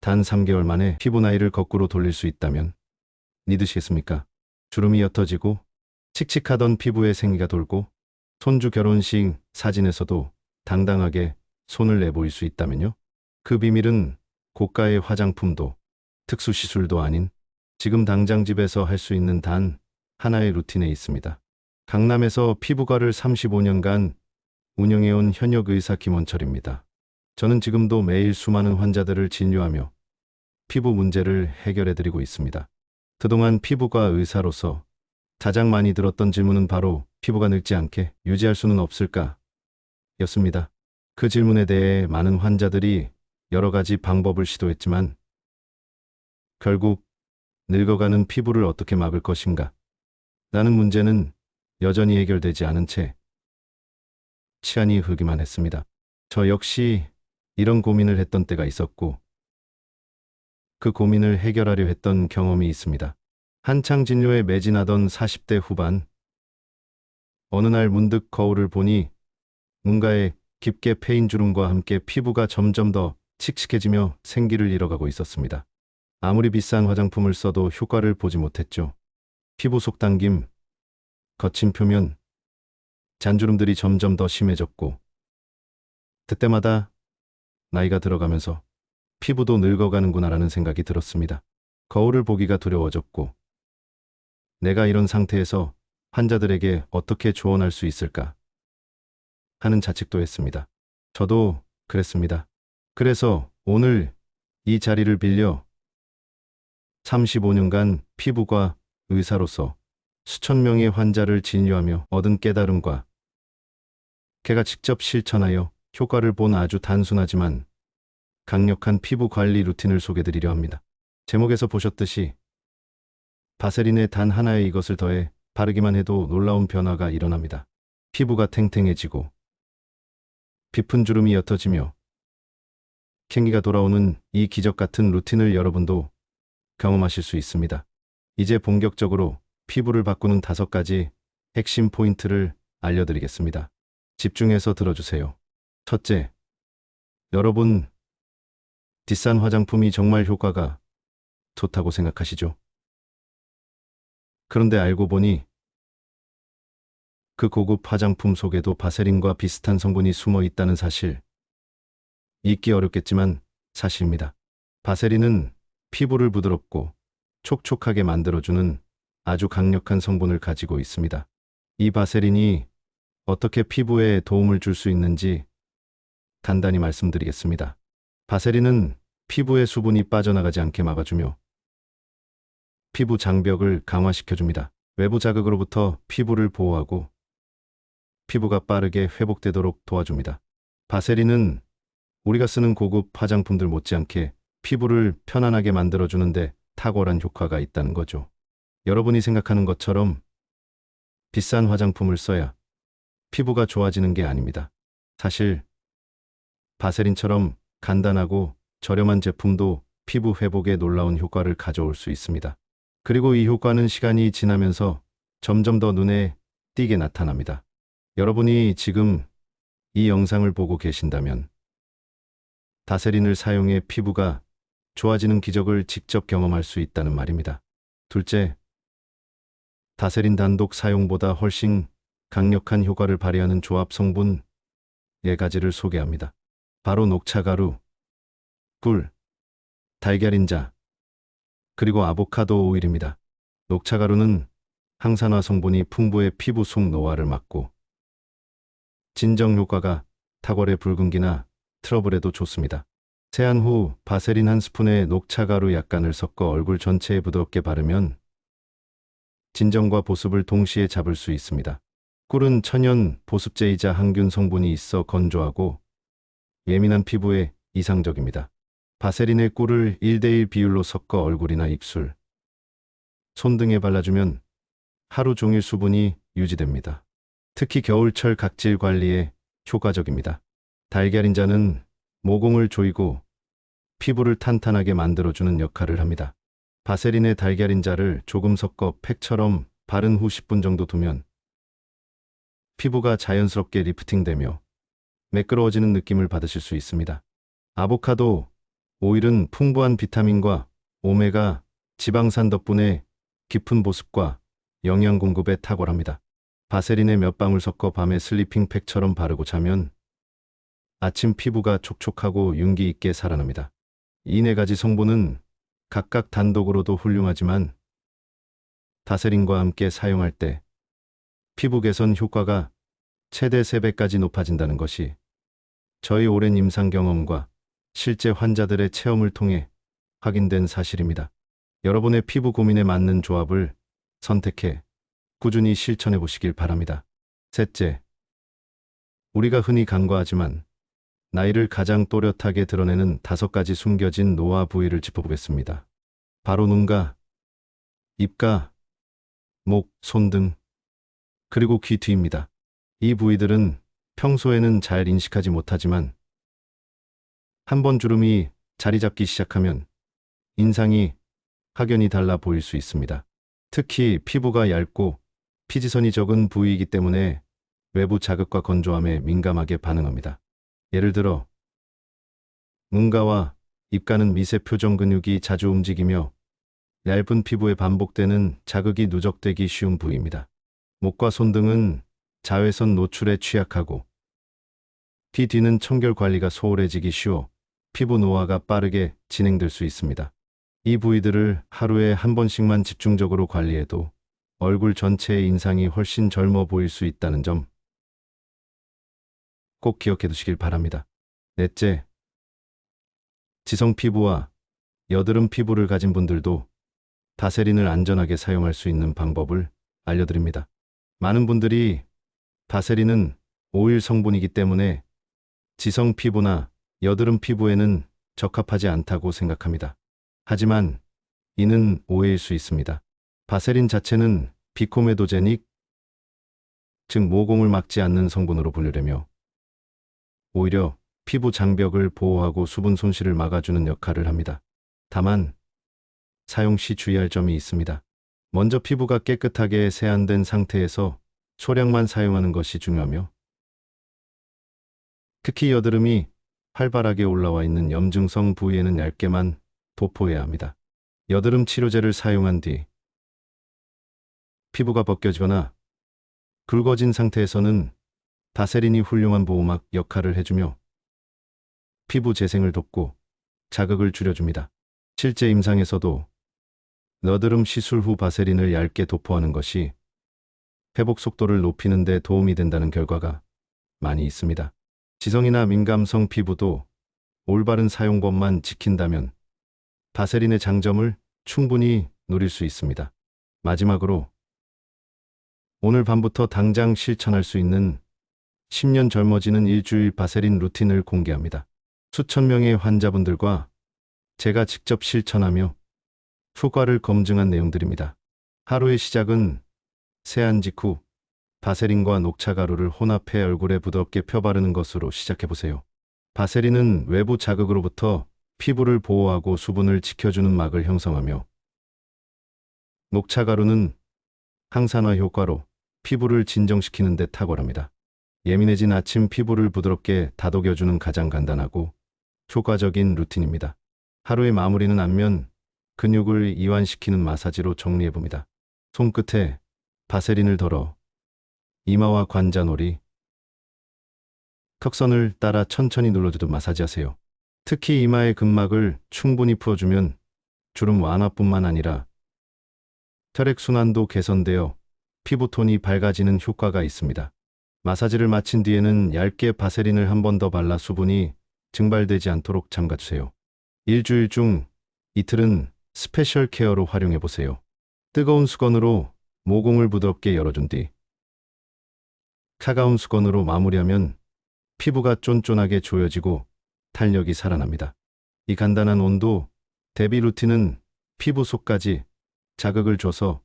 단 3개월 만에 피부 나이를 거꾸로 돌릴 수 있다면 믿으시겠습니까? 주름이 옅어지고 칙칙하던 피부에 생기가 돌고 손주 결혼식 사진에서도 당당하게 손을 내보일 수 있다면요? 그 비밀은 고가의 화장품도 특수 시술도 아닌 지금 당장 집에서 할 수 있는 단 하나의 루틴에 있습니다. 강남에서 피부과를 35년간 운영해온 현역 의사 김원철입니다. 저는 지금도 매일 수많은 환자들을 진료하며 피부 문제를 해결해드리고 있습니다. 그동안 피부과 의사로서 가장 많이 들었던 질문은 바로 피부가 늙지 않게 유지할 수는 없을까? 였습니다. 그 질문에 대해 많은 환자들이 여러 가지 방법을 시도했지만 결국 늙어가는 피부를 어떻게 막을 것인가? 라는 문제는 여전히 해결되지 않은 채 시간이 흐르기만 했습니다. 저 역시 이런 고민을 했던 때가 있었고 그 고민을 해결하려 했던 경험이 있습니다. 한창 진료에 매진하던 40대 후반 어느 날 문득 거울을 보니 뭔가에 깊게 패인 주름과 함께 피부가 점점 더 칙칙해지며 생기를 잃어가고 있었습니다. 아무리 비싼 화장품을 써도 효과를 보지 못했죠. 피부 속 당김, 거친 표면, 잔주름들이 점점 더 심해졌고 그때마다 나이가 들어가면서 피부도 늙어가는구나라는 생각이 들었습니다. 거울을 보기가 두려워졌고 내가 이런 상태에서 환자들에게 어떻게 조언할 수 있을까 하는 자책도 했습니다. 저도 그랬습니다. 그래서 오늘 이 자리를 빌려 35년간 피부과 의사로서 수천 명의 환자를 진료하며 얻은 깨달음과 제가 직접 실천하여 효과를 본 아주 단순하지만 강력한 피부 관리 루틴을 소개드리려 합니다. 제목에서 보셨듯이 바세린에 단 하나의 이것을 더해 바르기만 해도 놀라운 변화가 일어납니다. 피부가 탱탱해지고 깊은 주름이 옅어지며 캥기가 돌아오는 이 기적 같은 루틴을 여러분도 경험하실 수 있습니다. 이제 본격적으로 피부를 바꾸는 5가지 핵심 포인트를 알려드리겠습니다. 집중해서 들어주세요. 첫째, 여러분 비싼 화장품이 정말 효과가 좋다고 생각하시죠? 그런데 알고 보니 그 고급 화장품 속에도 바세린과 비슷한 성분이 숨어 있다는 사실, 잊기 어렵겠지만 사실입니다. 바세린은 피부를 부드럽고 촉촉하게 만들어주는 아주 강력한 성분을 가지고 있습니다. 이 바세린이 어떻게 피부에 도움을 줄 수 있는지 간단히 말씀드리겠습니다. 바세린은 피부의 수분이 빠져나가지 않게 막아주며 피부 장벽을 강화시켜줍니다. 외부 자극으로부터 피부를 보호하고 피부가 빠르게 회복되도록 도와줍니다. 바세린은 우리가 쓰는 고급 화장품들 못지않게 피부를 편안하게 만들어주는데 탁월한 효과가 있다는 거죠. 여러분이 생각하는 것처럼 비싼 화장품을 써야 피부가 좋아지는 게 아닙니다. 사실 바세린처럼 간단하고 저렴한 제품도 피부 회복에 놀라운 효과를 가져올 수 있습니다. 그리고 이 효과는 시간이 지나면서 점점 더 눈에 띄게 나타납니다. 여러분이 지금 이 영상을 보고 계신다면 바세린을 사용해 피부가 좋아지는 기적을 직접 경험할 수 있다는 말입니다. 둘째, 바세린 단독 사용보다 훨씬 강력한 효과를 발휘하는 조합 성분 4가지를 소개합니다. 바로 녹차가루, 꿀, 달걀인자, 그리고 아보카도 오일입니다. 녹차가루는 항산화 성분이 풍부해 피부 속 노화를 막고 진정 효과가 탁월해 붉은기나 트러블에도 좋습니다. 세안 후 바세린 한 스푼에 녹차가루 약간을 섞어 얼굴 전체에 부드럽게 바르면 진정과 보습을 동시에 잡을 수 있습니다. 꿀은 천연 보습제이자 항균 성분이 있어 건조하고 예민한 피부에 이상적입니다. 바세린에 꿀을 1:1 비율로 섞어 얼굴이나 입술, 손 등에 발라주면 하루 종일 수분이 유지됩니다. 특히 겨울철 각질 관리에 효과적입니다. 달걀인자는 모공을 조이고 피부를 탄탄하게 만들어주는 역할을 합니다. 바세린에 달걀인자를 조금 섞어 팩처럼 바른 후 10분 정도 두면 피부가 자연스럽게 리프팅되며 매끄러워지는 느낌을 받으실 수 있습니다. 아보카도 오일은 풍부한 비타민과 오메가 지방산 덕분에 깊은 보습과 영양 공급에 탁월합니다. 바세린에 몇 방울 섞어 밤에 슬리핑 팩처럼 바르고 자면 아침 피부가 촉촉하고 윤기 있게 살아납니다. 이 네 가지 성분은 각각 단독으로도 훌륭하지만 바세린과 함께 사용할 때 피부 개선 효과가 최대 3배까지 높아진다는 것이 저희 오랜 임상 경험과 실제 환자들의 체험을 통해 확인된 사실입니다. 여러분의 피부 고민에 맞는 조합을 선택해 꾸준히 실천해 보시길 바랍니다. 셋째, 우리가 흔히 간과하지만 나이를 가장 또렷하게 드러내는 5가지 숨겨진 노화 부위를 짚어보겠습니다. 바로 눈가, 입가, 목, 손 등, 그리고 귀 뒤입니다. 이 부위들은 평소에는 잘 인식하지 못하지만 한번 주름이 자리 잡기 시작하면 인상이 확연히 달라 보일 수 있습니다. 특히 피부가 얇고 피지선이 적은 부위이기 때문에 외부 자극과 건조함에 민감하게 반응합니다. 예를 들어 눈가와 입가는 미세 표정 근육이 자주 움직이며 얇은 피부에 반복되는 자극이 누적되기 쉬운 부위입니다. 목과 손 등은 자외선 노출에 취약하고 귀 뒤는 청결 관리가 소홀해지기 쉬워 피부 노화가 빠르게 진행될 수 있습니다. 이 부위들을 하루에 한 번씩만 집중적으로 관리해도 얼굴 전체의 인상이 훨씬 젊어 보일 수 있다는 점 꼭 기억해 두시길 바랍니다. 넷째, 지성 피부와 여드름 피부를 가진 분들도 바세린을 안전하게 사용할 수 있는 방법을 알려드립니다. 많은 분들이 바세린은 오일 성분이기 때문에 지성 피부나 여드름 피부에는 적합하지 않다고 생각합니다. 하지만 이는 오해일 수 있습니다. 바세린 자체는 비코메도제닉, 즉 모공을 막지 않는 성분으로 분류되며 오히려 피부 장벽을 보호하고 수분 손실을 막아주는 역할을 합니다. 다만 사용 시 주의할 점이 있습니다. 먼저 피부가 깨끗하게 세안된 상태에서 소량만 사용하는 것이 중요하며 특히 여드름이 활발하게 올라와 있는 염증성 부위에는 얇게만 도포해야 합니다. 여드름 치료제를 사용한 뒤 피부가 벗겨지거나 굵어진 상태에서는 바세린이 훌륭한 보호막 역할을 해주며 피부 재생을 돕고 자극을 줄여줍니다. 실제 임상에서도 여드름 시술 후 바세린을 얇게 도포하는 것이 회복 속도를 높이는 데 도움이 된다는 결과가 많이 있습니다. 지성이나 민감성 피부도 올바른 사용법만 지킨다면 바세린의 장점을 충분히 누릴 수 있습니다. 마지막으로 오늘 밤부터 당장 실천할 수 있는 10년 젊어지는 일주일 바세린 루틴을 공개합니다. 수천 명의 환자분들과 제가 직접 실천하며 효과를 검증한 내용들입니다. 하루의 시작은 세안 직후 바세린과 녹차가루를 혼합해 얼굴에 부드럽게 펴바르는 것으로 시작해보세요. 바세린은 외부 자극으로부터 피부를 보호하고 수분을 지켜주는 막을 형성하며 녹차가루는 항산화 효과로 피부를 진정시키는 데 탁월합니다. 예민해진 아침 피부를 부드럽게 다독여주는 가장 간단하고 효과적인 루틴입니다. 하루의 마무리는 안면, 근육을 이완시키는 마사지로 정리해봅니다. 손끝에 바세린을 덜어 이마와 관자놀이, 턱선을 따라 천천히 눌러주듯 마사지하세요. 특히 이마의 근막을 충분히 풀어주면 주름 완화뿐만 아니라 혈액순환도 개선되어 피부톤이 밝아지는 효과가 있습니다. 마사지를 마친 뒤에는 얇게 바세린을 한 번 더 발라 수분이 증발되지 않도록 잠가주세요. 일주일 중 이틀은 스페셜 케어로 활용해보세요. 뜨거운 수건으로 모공을 부드럽게 열어준 뒤 차가운 수건으로 마무리하면 피부가 쫀쫀하게 조여지고 탄력이 살아납니다. 이 간단한 온도 대비 루틴은 피부 속까지 자극을 줘서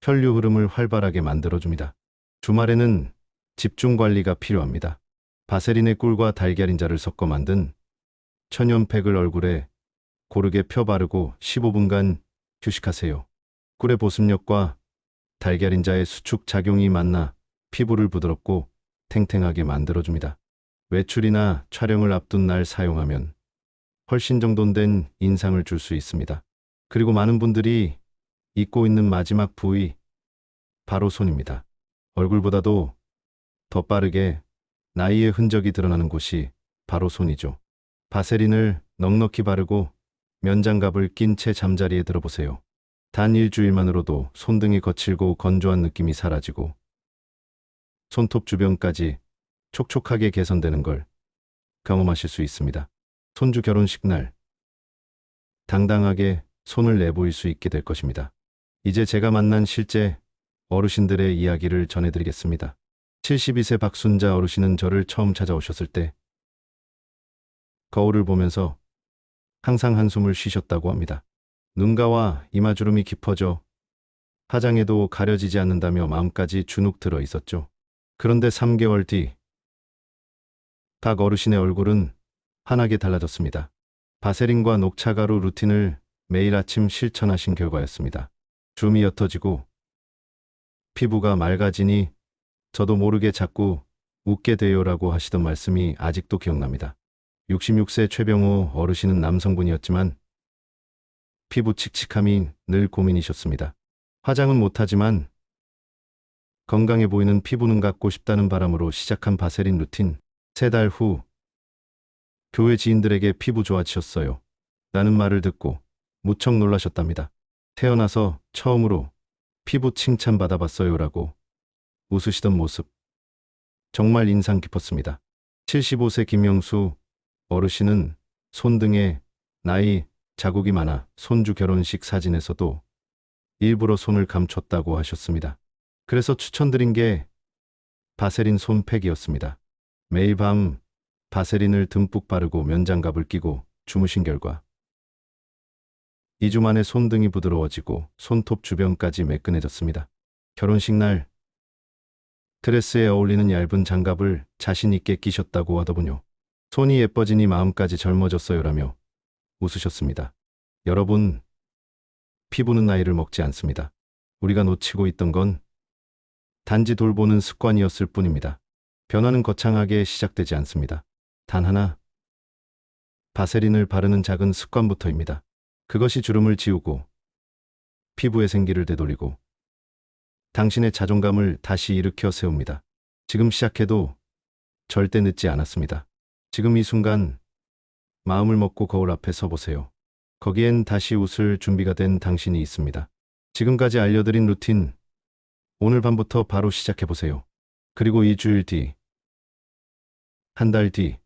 혈류 흐름을 활발하게 만들어줍니다. 주말에는 집중 관리가 필요합니다. 바세린의 꿀과 달걀인자를 섞어 만든 천연팩을 얼굴에 고르게 펴 바르고 15분간 휴식하세요. 꿀의 보습력과 달걀인자의 수축 작용이 만나 피부를 부드럽고 탱탱하게 만들어줍니다. 외출이나 촬영을 앞둔 날 사용하면 훨씬 정돈된 인상을 줄 수 있습니다. 그리고 많은 분들이 잊고 있는 마지막 부위, 바로 손입니다. 얼굴보다도 더 빠르게 나이의 흔적이 드러나는 곳이 바로 손이죠. 바세린을 넉넉히 바르고 면장갑을 낀 채 잠자리에 들어보세요. 단 일주일만으로도 손등이 거칠고 건조한 느낌이 사라지고 손톱 주변까지 촉촉하게 개선되는 걸 경험하실 수 있습니다. 손주 결혼식 날 당당하게 손을 내보일 수 있게 될 것입니다. 이제 제가 만난 실제 어르신들의 이야기를 전해드리겠습니다. 72세 박순자 어르신은 저를 처음 찾아오셨을 때 거울을 보면서 항상 한숨을 쉬셨다고 합니다. 눈가와 이마주름이 깊어져 화장에도 가려지지 않는다며 마음까지 주눅 들어 있었죠. 그런데 3개월 뒤 박 어르신의 얼굴은 환하게 달라졌습니다. 바세린과 녹차가루 루틴을 매일 아침 실천하신 결과였습니다. 주름이 옅어지고 피부가 맑아지니 저도 모르게 자꾸 웃게 돼요라고 하시던 말씀이 아직도 기억납니다. 66세 최병호 어르신은 남성분이었지만 피부 칙칙함이 늘 고민이셨습니다. 화장은 못하지만 건강해 보이는 피부는 갖고 싶다는 바람으로 시작한 바세린 루틴. 3달 후 교회 지인들에게 피부 좋아지셨어요 라는 말을 듣고 무척 놀라셨답니다. 태어나서 처음으로 피부 칭찬 받아봤어요 라고 웃으시던 모습 정말 인상 깊었습니다. 75세 김영수 어르신은 손등에 나이 자국이 많아 손주 결혼식 사진에서도 일부러 손을 감췄다고 하셨습니다. 그래서 추천드린 게 바세린 손팩이었습니다. 매일 밤 바세린을 듬뿍 바르고 면장갑을 끼고 주무신 결과 2주 만에 손등이 부드러워지고 손톱 주변까지 매끈해졌습니다. 결혼식 날 드레스에 어울리는 얇은 장갑을 자신 있게 끼셨다고 하더군요. 손이 예뻐지니 마음까지 젊어졌어요라며 웃으셨습니다. 여러분, 피부는 나이를 먹지 않습니다. 우리가 놓치고 있던 건 단지 돌보는 습관이었을 뿐입니다. 변화는 거창하게 시작되지 않습니다. 단 하나, 바세린을 바르는 작은 습관부터입니다. 그것이 주름을 지우고 피부의 생기를 되돌리고 당신의 자존감을 다시 일으켜 세웁니다. 지금 시작해도 절대 늦지 않았습니다. 지금 이 순간 마음을 먹고 거울 앞에 서보세요. 거기엔 다시 웃을 준비가 된 당신이 있습니다. 지금까지 알려드린 루틴, 오늘 밤부터 바로 시작해보세요. 그리고 2주일 뒤, 한 달 뒤,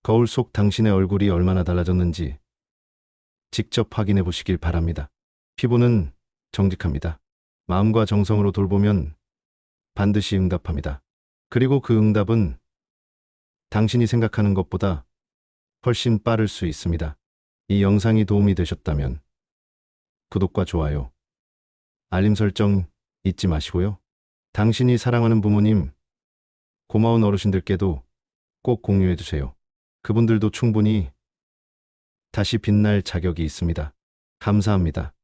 거울 속 당신의 얼굴이 얼마나 달라졌는지 직접 확인해 보시길 바랍니다. 피부는 정직합니다. 마음과 정성으로 돌보면 반드시 응답합니다. 그리고 그 응답은 당신이 생각하는 것보다 훨씬 빠를 수 있습니다. 이 영상이 도움이 되셨다면 구독과 좋아요, 알림 설정 잊지 마시고요. 당신이 사랑하는 부모님, 고마운 어르신들께도 꼭 공유해 주세요. 그분들도 충분히 다시 빛날 자격이 있습니다. 감사합니다.